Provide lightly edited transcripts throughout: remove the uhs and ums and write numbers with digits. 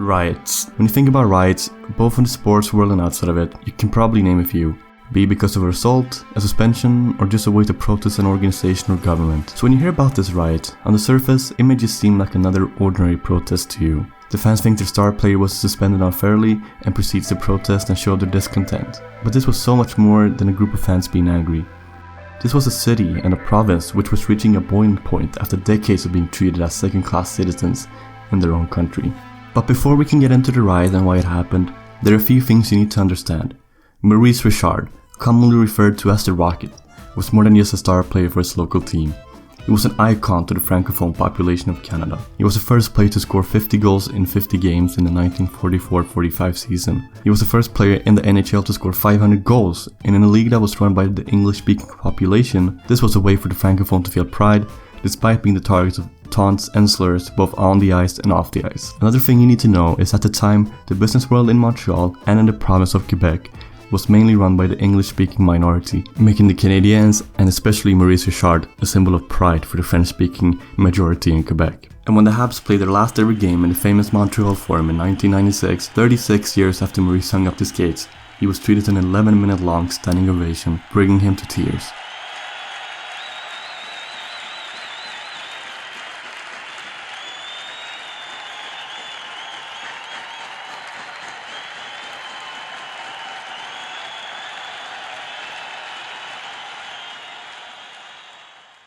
Riots. When you think about riots, both in the sports world and outside of it, you can probably name a few. Be it because of an assault, a suspension, or just a way to protest an organization or government. So when you hear about this riot, on the surface, it may just seem like another ordinary protest to you. The fans think their star player was suspended unfairly and proceeds to protest and show their discontent. But this was so much more than a group of fans being angry. This was a city and a province which was reaching a boiling point after decades of being treated as second-class citizens in their own country. But before we can get into the riot and why it happened, there are a few things you need to understand. Maurice Richard, commonly referred to as the Rocket, was more than just a star player for his local team. He was an icon to the francophone population of Canada. He was the first player to score 50 goals in 50 games in the 1944-45 season. He was the first player in the NHL to score 500 goals, and in a league that was run by the English-speaking population, this was a way for the francophone to feel pride, despite being the targets of taunts and slurs both on the ice and off the ice. Another thing you need to know is at the time, the business world in Montreal and in the province of Quebec was mainly run by the English-speaking minority, making the Canadiens, and especially Maurice Richard, a symbol of pride for the French-speaking majority in Quebec. And when the Habs played their last ever game in the famous Montreal Forum in 1996, 36 years after Maurice hung up the skates, he was treated to an 11-minute long standing ovation, bringing him to tears.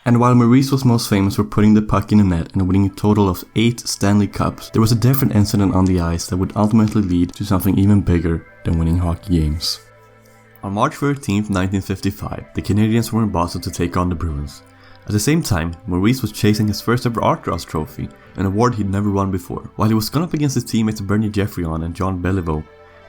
And while Maurice was most famous for putting the puck in the net and winning a total of 8 Stanley Cups, there was a different incident on the ice that would ultimately lead to something even bigger than winning hockey games. On March 13th, 1955, the Canadiens were in Boston to take on the Bruins. At the same time, Maurice was chasing his first ever Art Ross trophy, an award he'd never won before. While he was going up against his teammates Bernie Geoffrion and John Beliveau,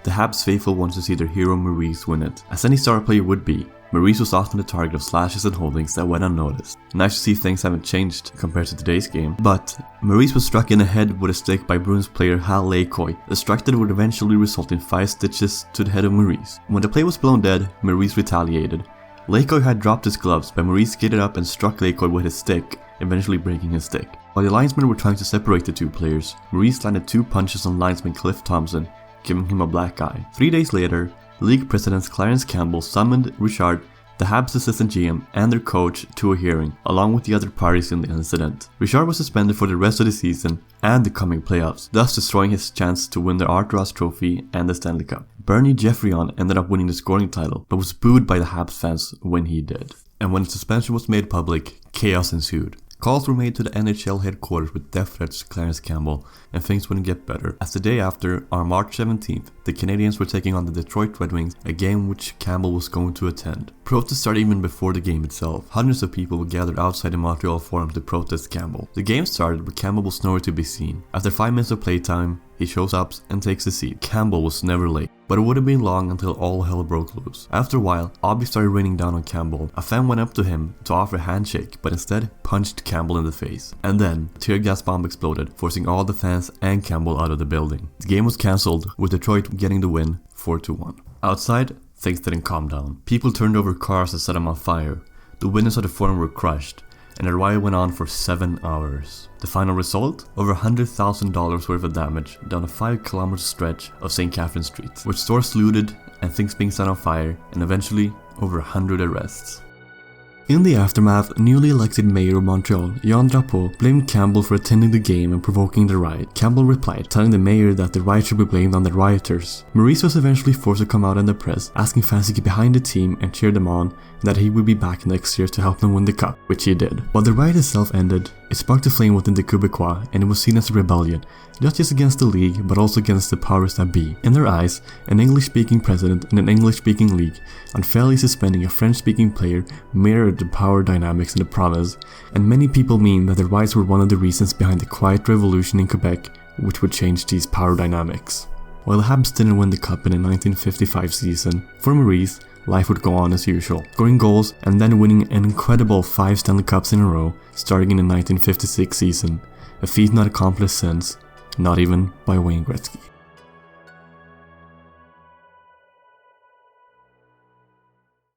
the Habs faithful wanted to see their hero Maurice win it. As any star player would be, Maurice was often the target of slashes and holdings that went unnoticed. Nice to see things haven't changed compared to today's game, but Maurice was struck in the head with a stick by Bruins player Hal Lacoy, a strike that would eventually result in 5 stitches to the head of Maurice. When the play was blown dead, Maurice retaliated. Lacoy had dropped his gloves, but Maurice skated up and struck Lacoy with his stick, eventually breaking his stick. While the linesmen were trying to separate the two players, Maurice landed 2 punches on linesman Cliff Thompson, giving him a black eye. 3 days later, league president Clarence Campbell summoned Richard, the Habs assistant GM, and their coach to a hearing, along with the other parties in the incident. Richard was suspended for the rest of the season and the coming playoffs, thus destroying his chance to win the Art Ross Trophy and the Stanley Cup. Bernie Geoffrion ended up winning the scoring title, but was booed by the Habs fans when he did. And when the suspension was made public, chaos ensued. Calls were made to the NHL headquarters with death threats to Clarence Campbell, and things wouldn't get better, as the day after, on March 17th, the Canadiens were taking on the Detroit Red Wings, a game which Campbell was going to attend. Protests started even before the game itself. Hundreds of people were gathered outside the Montreal Forum to protest Campbell. The game started, but Campbell was nowhere to be seen. After 5 minutes of playtime, he shows up and takes a seat. Campbell was never late, but it wouldn't be long until all hell broke loose. After a while, obvious started raining down on Campbell. A fan went up to him to offer a handshake, but instead punched Campbell in the face. And then, a tear gas bomb exploded, forcing all the fans and Campbell out of the building. The game was cancelled, with Detroit getting the win 4-1. Outside, things didn't calm down. People turned over cars and set them on fire. The windows of the forum were crushed, and the riot went on for 7 hours. The final result? Over $100,000 worth of damage down a 5-kilometer stretch of St. Catherine Street, with stores looted and things being set on fire, and eventually over 100 arrests. In the aftermath, newly elected mayor of Montreal, Jean Drapeau, blamed Campbell for attending the game and provoking the riot. Campbell replied, telling the mayor that the riot should be blamed on the rioters. Maurice was eventually forced to come out in the press, asking fans to get behind the team and cheer them on, and that he would be back next year to help them win the cup, which he did. While the riot itself ended, it sparked a flame within the Quebecois, and it was seen as a rebellion, not just against the league, but also against the powers that be. In their eyes, an English-speaking president in an English-speaking league unfairly suspending a French-speaking player mirrored the power dynamics in the province, and many people mean that the riots were one of the reasons behind the quiet revolution in Quebec, which would change these power dynamics. While the Habs didn't win the cup in the 1955 season, for Maurice, life would go on as usual, scoring goals and then winning an incredible 5 Stanley Cups in a row, starting in the 1956 season, a feat not accomplished since, not even by Wayne Gretzky.